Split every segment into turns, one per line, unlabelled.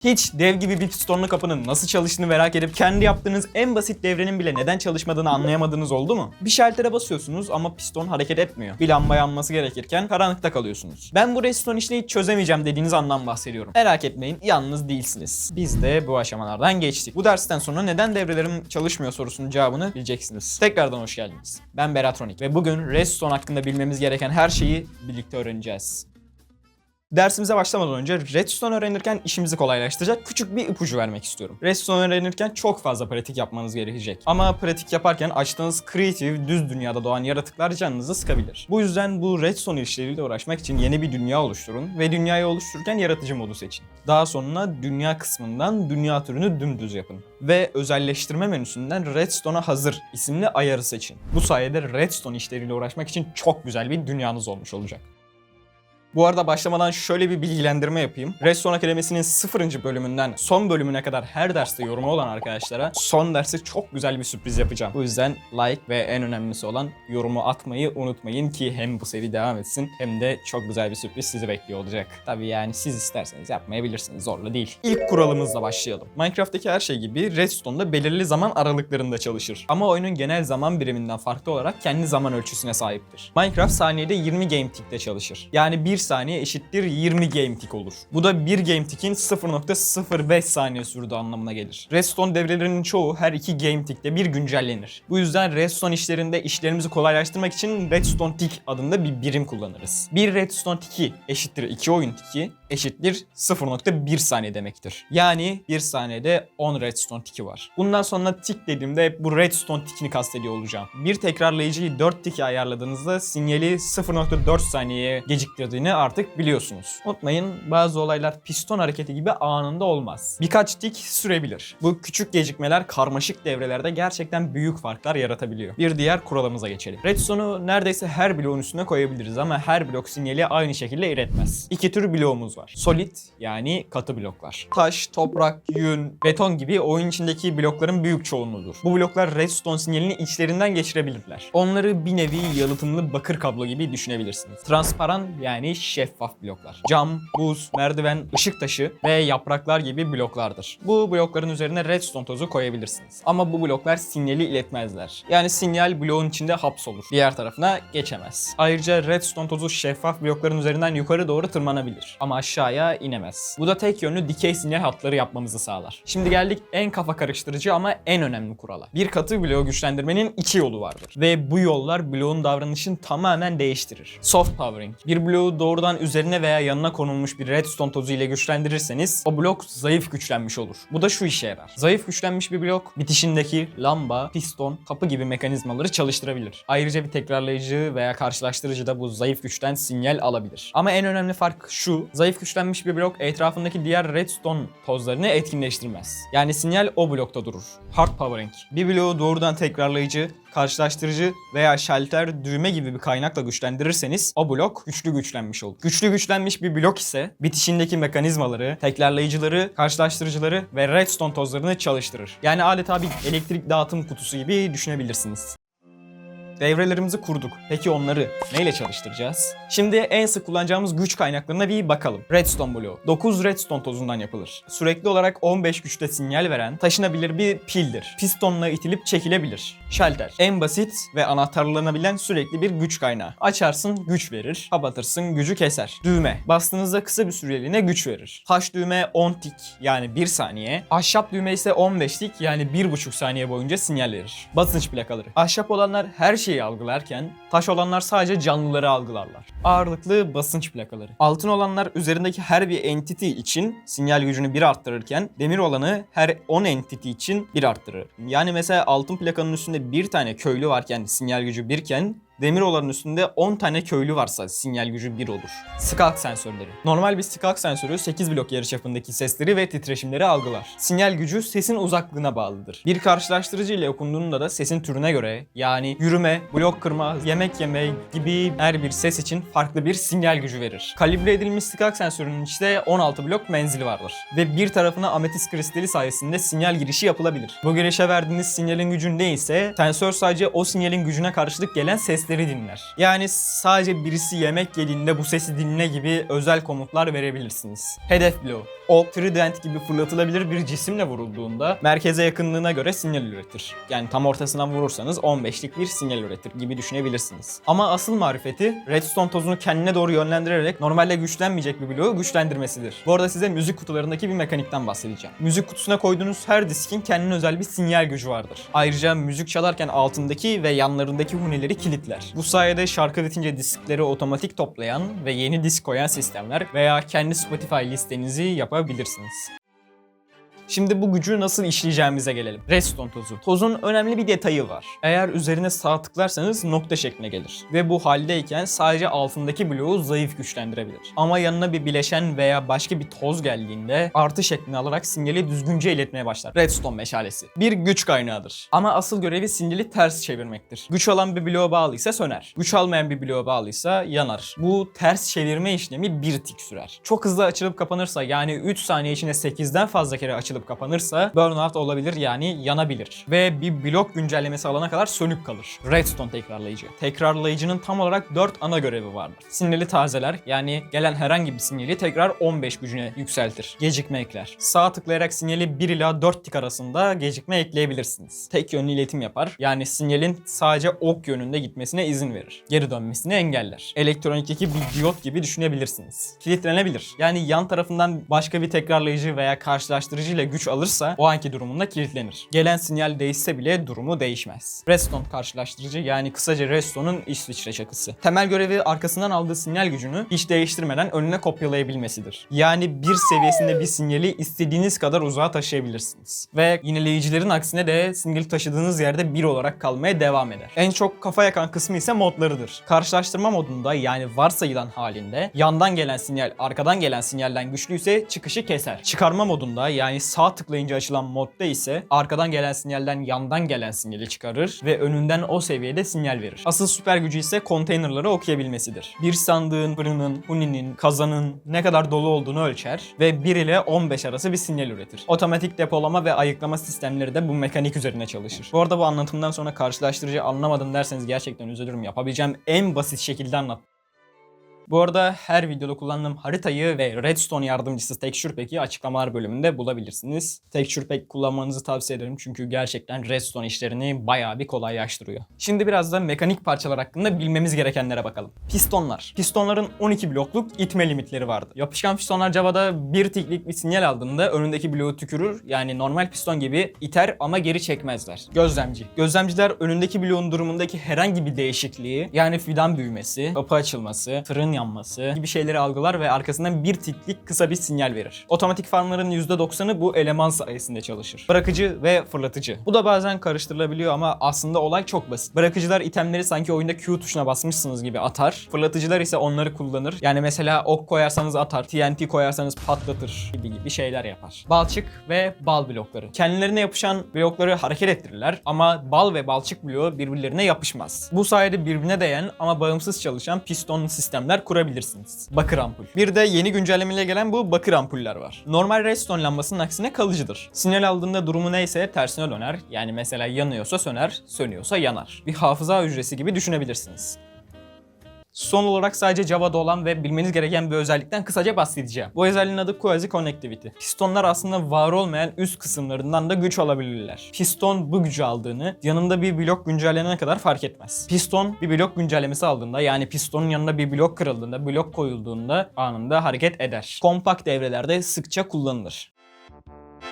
Hiç dev gibi bir pistonlu kapının nasıl çalıştığını merak edip kendi yaptığınız en basit devrenin bile neden çalışmadığını anlayamadığınız oldu mu? Bir şaltere basıyorsunuz ama piston hareket etmiyor. Bir lamba yanması gerekirken karanlıkta kalıyorsunuz. Ben bu redstone işini hiç çözemeyeceğim dediğiniz andan bahsediyorum. Merak etmeyin, yalnız değilsiniz. Biz de bu aşamalardan geçtik. Bu dersten sonra neden devrelerim çalışmıyor sorusunun cevabını bileceksiniz. Tekrardan hoş geldiniz. Ben Beratronik ve bugün redstone hakkında bilmemiz gereken her şeyi birlikte öğreneceğiz. Dersimize başlamadan önce redstone öğrenirken işimizi kolaylaştıracak küçük bir ipucu vermek istiyorum. Redstone öğrenirken çok fazla pratik yapmanız gerekecek. Ama pratik yaparken açtığınız kreatif, düz dünyada doğan yaratıklar canınızı sıkabilir. Bu yüzden bu redstone işleriyle uğraşmak için yeni bir dünya oluşturun ve dünyayı oluştururken yaratıcı modu seçin. Daha sonra dünya kısmından dünya türünü dümdüz yapın. Ve özelleştirme menüsünden Redstone'a hazır isimli ayarı seçin. Bu sayede redstone işleriyle uğraşmak için çok güzel bir dünyanız olmuş olacak. Bu arada başlamadan şöyle bir bilgilendirme yapayım. Redstone Akademisi'nin 0. bölümünden son bölümüne kadar her derste yorumu olan arkadaşlara son dersi çok güzel bir sürpriz yapacağım. Bu yüzden like ve en önemlisi olan yorumu atmayı unutmayın ki hem bu seri devam etsin hem de çok güzel bir sürpriz sizi bekliyor olacak. Tabii yani siz isterseniz yapmayabilirsiniz, zorla değil. İlk kuralımızla başlayalım. Minecraft'taki her şey gibi Redstone'da belirli zaman aralıklarında çalışır. Ama oyunun genel zaman biriminden farklı olarak kendi zaman ölçüsüne sahiptir. Minecraft saniyede 20 game tick'te çalışır. Yani 1 saniye eşittir 20 game tick olur. Bu da 1 game tick'in 0.05 saniye sürdüğü anlamına gelir. Redstone devrelerinin çoğu her 2 game tick'te bir güncellenir. Bu yüzden Redstone işlerinde işlerimizi kolaylaştırmak için Redstone tick adında bir birim kullanırız. Bir Redstone tick'i eşittir 2 oyun tick'i eşittir 0.1 saniye demektir. Yani 1 saniyede 10 redstone tick'i var. Bundan sonra tick dediğimde bu redstone tick'ini kastediyor olacağım. Bir tekrarlayıcıyı 4 tick'e ayarladığınızda sinyali 0.4 saniyeye geciktirdiğini artık biliyorsunuz. Unutmayın, bazı olaylar piston hareketi gibi anında olmaz. Birkaç tick sürebilir. Bu küçük gecikmeler karmaşık devrelerde gerçekten büyük farklar yaratabiliyor. Bir diğer kuralımıza geçelim. Redstone'u neredeyse her bloğun üstüne koyabiliriz ama her blok sinyali aynı şekilde iletmez. İki tür bloğumuz var. Solid yani katı bloklar. Taş, toprak, yün, beton gibi oyun içindeki blokların büyük çoğunluğudur. Bu bloklar redstone sinyalini içlerinden geçirebilirler. Onları bir nevi yalıtımlı bakır kablo gibi düşünebilirsiniz. Transparan yani şeffaf bloklar. Cam, buz, merdiven, ışık taşı ve yapraklar gibi bloklardır. Bu blokların üzerine redstone tozu koyabilirsiniz. Ama bu bloklar sinyali iletmezler. Yani sinyal bloğun içinde hapsolur. Diğer tarafına geçemez. Ayrıca redstone tozu şeffaf blokların üzerinden yukarı doğru tırmanabilir. Ama aşağıya inemez. Bu da tek yönlü dikey sinyal hatları yapmamızı sağlar. Şimdi geldik en kafa karıştırıcı ama en önemli kurala. Bir katı bloğu güçlendirmenin 2 yolu vardır. Ve bu yollar bloğun davranışını tamamen değiştirir. Soft powering. Bir bloğu doğrudan üzerine veya yanına konulmuş bir redstone tozu ile güçlendirirseniz o blok zayıf güçlenmiş olur. Bu da şu işe yarar. Zayıf güçlenmiş bir blok bitişindeki lamba, piston, kapı gibi mekanizmaları çalıştırabilir. Ayrıca bir tekrarlayıcı veya karşılaştırıcı da bu zayıf güçten sinyal alabilir. Ama en önemli fark şu. Zayıf güçlenmiş bir blok etrafındaki diğer redstone tozlarını etkinleştirmez. Yani sinyal o blokta durur. Hard powering. Bir bloğu doğrudan tekrarlayıcı, karşılaştırıcı veya şalter, düğme gibi bir kaynakla güçlendirirseniz o blok güçlü güçlenmiş olur. Güçlü güçlenmiş bir blok ise bitişindeki mekanizmaları, tekrarlayıcıları, karşılaştırıcıları ve redstone tozlarını çalıştırır. Yani adeta bir elektrik dağıtım kutusu gibi düşünebilirsiniz. Devrelerimizi kurduk. Peki onları neyle çalıştıracağız? Şimdi en sık kullanacağımız güç kaynaklarına bir bakalım. Redstone bloğu. 9 redstone tozundan yapılır. Sürekli olarak 15 güçte sinyal veren, taşınabilir bir pildir. Pistonla itilip çekilebilir. Şalter. En basit ve anahtarlanabilen sürekli bir güç kaynağı. Açarsın, güç verir. Kapatırsın, gücü keser. Düğme. Bastığınızda kısa bir süreliğine güç verir. Taş düğme 10 tik yani 1 saniye. Ahşap düğme ise 15 tik yani 1,5 saniye boyunca sinyal verir. Basınç plakaları. Ahşap olanlar her şeyi algılarken taş olanlar sadece canlıları algılarlar. Ağırlıklı basınç plakaları. Altın olanlar üzerindeki her bir entity için sinyal gücünü 1 arttırırken demir olanı her 10 entity için 1 arttırır. Yani mesela altın plakanın üstünde bir tane köylü varken sinyal gücü 1 iken demir olanın üstünde 10 tane köylü varsa sinyal gücü 1 olur. Skulk sensörleri. Normal bir skulk sensörü 8 blok yarıçapındaki sesleri ve titreşimleri algılar. Sinyal gücü sesin uzaklığına bağlıdır. Bir karşılaştırıcı ile okunduğunda da sesin türüne göre yani yürüme, blok kırma, yemek yeme gibi her bir ses için farklı bir sinyal gücü verir. Kalibre edilmiş skulk sensörünün işte 16 blok menzili vardır. Ve bir tarafına ametist kristali sayesinde sinyal girişi yapılabilir. Bu girişe verdiğiniz sinyalin gücü neyse sensör sadece o sinyalin gücüne karşılık gelen sesleri sesleri dinler. Yani sadece birisi yemek yediğinde bu sesi dinle gibi özel komutlar verebilirsiniz. Hedef bloğu. Ok, trident gibi fırlatılabilir bir cisimle vurulduğunda merkeze yakınlığına göre sinyal üretir. Yani tam ortasından vurursanız 15'lik bir sinyal üretir gibi düşünebilirsiniz. Ama asıl marifeti redstone tozunu kendine doğru yönlendirerek normalde güçlenmeyecek bir bloğu güçlendirmesidir. Bu arada size müzik kutularındaki bir mekanikten bahsedeceğim. Müzik kutusuna koyduğunuz her diskin kendine özel bir sinyal gücü vardır. Ayrıca müzik çalarken altındaki ve yanlarındaki huneleri kilitler. Bu sayede şarkı bitince diskleri otomatik toplayan ve yeni disk koyan sistemler veya kendi Spotify listenizi yapabilirsiniz. Şimdi bu gücü nasıl işleyeceğimize gelelim. Redstone tozu. Tozun önemli bir detayı var. Eğer üzerine sağ tıklarsanız nokta şekline gelir. Ve bu haldeyken sadece altındaki bloğu zayıf güçlendirebilir. Ama yanına bir bileşen veya başka bir toz geldiğinde artı şeklini alarak sinyali düzgünce iletmeye başlar. Redstone meşalesi. Bir güç kaynağıdır. Ama asıl görevi sinyali ters çevirmektir. Güç alan bir bloğa bağlıysa söner. Güç almayan bir bloğa bağlıysa yanar. Bu ters çevirme işlemi bir tik sürer. Çok hızlı açılıp kapanırsa, yani 3 saniye içinde 8'den fazla kere açılıp kapanırsa burnout olabilir, yani yanabilir. Ve bir blok güncellemesi alana kadar sönük kalır. Redstone tekrarlayıcı. Tekrarlayıcının tam olarak 4 ana görevi vardır. Sinyali tazeler, yani gelen herhangi bir sinyali tekrar 15 gücüne yükseltir. Gecikme ekler. Sağ tıklayarak sinyali 1 ila 4 tik arasında gecikme ekleyebilirsiniz. Tek yönlü iletim yapar, yani sinyalin sadece ok yönünde gitmesine izin verir. Geri dönmesini engeller. Elektronikteki bir diyot gibi düşünebilirsiniz. Kilitlenebilir, yani yan tarafından başka bir tekrarlayıcı veya karşılaştırıcı ile güç alırsa o anki durumunda kilitlenir. Gelen sinyal değişse bile durumu değişmez. Redstone karşılaştırıcı, yani kısaca Redstone'un İsviçre çakısı. Temel görevi arkasından aldığı sinyal gücünü hiç değiştirmeden önüne kopyalayabilmesidir. Yani bir seviyesinde bir sinyali istediğiniz kadar uzağa taşıyabilirsiniz. Ve yineleyicilerin aksine de sinyali taşıdığınız yerde bir olarak kalmaya devam eder. En çok kafa yakan kısmı ise modlarıdır. Karşılaştırma modunda, yani varsayılan halinde yandan gelen sinyal arkadan gelen sinyalden güçlüyse çıkışı keser. Çıkarma modunda, yani sağ tıklayınca açılan modda ise arkadan gelen sinyalden yandan gelen sinyali çıkarır ve önünden o seviyede sinyal verir. Asıl süper gücü ise konteynerları okuyabilmesidir. Bir sandığın, fırının, huninin, kazanın ne kadar dolu olduğunu ölçer ve 1 ile 15 arası bir sinyal üretir. Otomatik depolama ve ayıklama sistemleri de bu mekanik üzerine çalışır. Bu arada bu anlatımdan sonra karşılaştırıcı anlamadım derseniz gerçekten üzülürüm. Yapabileceğim en basit şekilde anlat. Bu arada her videoda kullandığım haritayı ve Redstone yardımcısı Texture Pack'i açıklamalar bölümünde bulabilirsiniz. Texture Pack kullanmanızı tavsiye ederim çünkü gerçekten Redstone işlerini bayağı bir kolaylaştırıyor. Şimdi biraz da mekanik parçalar hakkında bilmemiz gerekenlere bakalım. Pistonlar. Pistonların 12 blokluk itme limitleri vardı. Yapışkan pistonlar Java'da bir tiklik bir sinyal aldığında önündeki bloğu tükürür, yani normal piston gibi iter ama geri çekmezler. Gözlemci. Gözlemciler önündeki bloğun durumundaki herhangi bir değişikliği, yani fidan büyümesi, kapı açılması, fırın yanması gibi şeyleri algılar ve arkasından bir tiklik kısa bir sinyal verir. Otomatik farmların %90'ı bu eleman sayesinde çalışır. Bırakıcı ve fırlatıcı. Bu da bazen karıştırılabiliyor ama aslında olay çok basit. Bırakıcılar itemleri sanki oyunda Q tuşuna basmışsınız gibi atar. Fırlatıcılar ise onları kullanır. Yani mesela ok koyarsanız atar, TNT koyarsanız patlatır gibi şeyler yapar. Balçık ve bal blokları. Kendilerine yapışan blokları hareket ettirirler ama bal ve balçık bloğu birbirlerine yapışmaz. Bu sayede birbirine değen ama bağımsız çalışan pistonlu sistemler kurabilirsiniz. Bakır ampul. Bir de yeni güncellemeyle gelen bu bakır ampuller var. Normal redstone lambasının aksine kalıcıdır. Sinyal aldığında durumu neyse tersine döner. Yani mesela yanıyorsa söner, sönüyorsa yanar. Bir hafıza hücresi gibi düşünebilirsiniz. Son olarak sadece Java'da olan ve bilmeniz gereken bir özellikten kısaca bahsedeceğim. Bu özelliğin adı Quasi Connectivity. Pistonlar aslında var olmayan üst kısımlarından da güç alabilirler. Piston bu gücü aldığını yanında bir blok güncellenene kadar fark etmez. Piston bir blok güncellemesi aldığında, yani pistonun yanına bir blok kırıldığında, blok koyulduğunda anında hareket eder. Kompakt devrelerde sıkça kullanılır.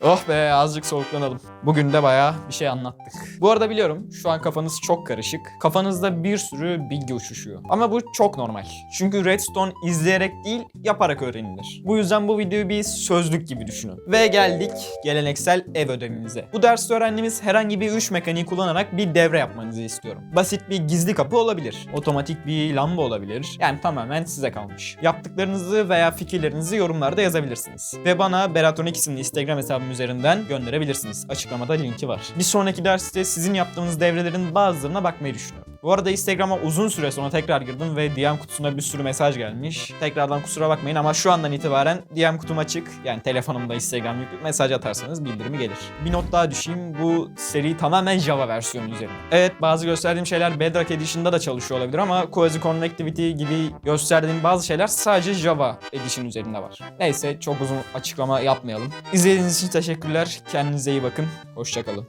Oh be, azıcık soluklanalım. Bugün de bayağı bir şey anlattık. Bu arada biliyorum şu an kafanız çok karışık. Kafanızda bir sürü bilgi uçuşuyor. Ama bu çok normal. Çünkü Redstone izleyerek değil, yaparak öğrenilir. Bu yüzden bu videoyu bir sözlük gibi düşünün. Ve geldik geleneksel ev ödevimize. Bu derste öğrendiğimiz herhangi bir 3 mekaniği kullanarak bir devre yapmanızı istiyorum. Basit bir gizli kapı olabilir. Otomatik bir lamba olabilir. Yani tamamen size kalmış. Yaptıklarınızı veya fikirlerinizi yorumlarda yazabilirsiniz. Ve bana Berat12 isimli Instagram hesabım üzerinden gönderebilirsiniz. Açıklamada linki var. Bir sonraki derste sizin yaptığınız devrelerin bazılarına bakmayı düşünüyorum. Bu arada Instagram'a uzun süre sonra tekrar girdim ve DM kutusuna bir sürü mesaj gelmiş. Tekrardan kusura bakmayın ama şu andan itibaren DM kutum açık. Yani telefonumda Instagram yüklü, mesaj atarsanız bildirimi gelir. Bir not daha düşeyim. Bu seri tamamen Java versiyonu üzerinde. Evet, bazı gösterdiğim şeyler Bedrock Edition'da da çalışıyor olabilir ama Quasi Connectivity gibi gösterdiğim bazı şeyler sadece Java Edition üzerinde var. Neyse, çok uzun açıklama yapmayalım. İzlediğiniz için teşekkürler. Kendinize iyi bakın. Hoşça kalın.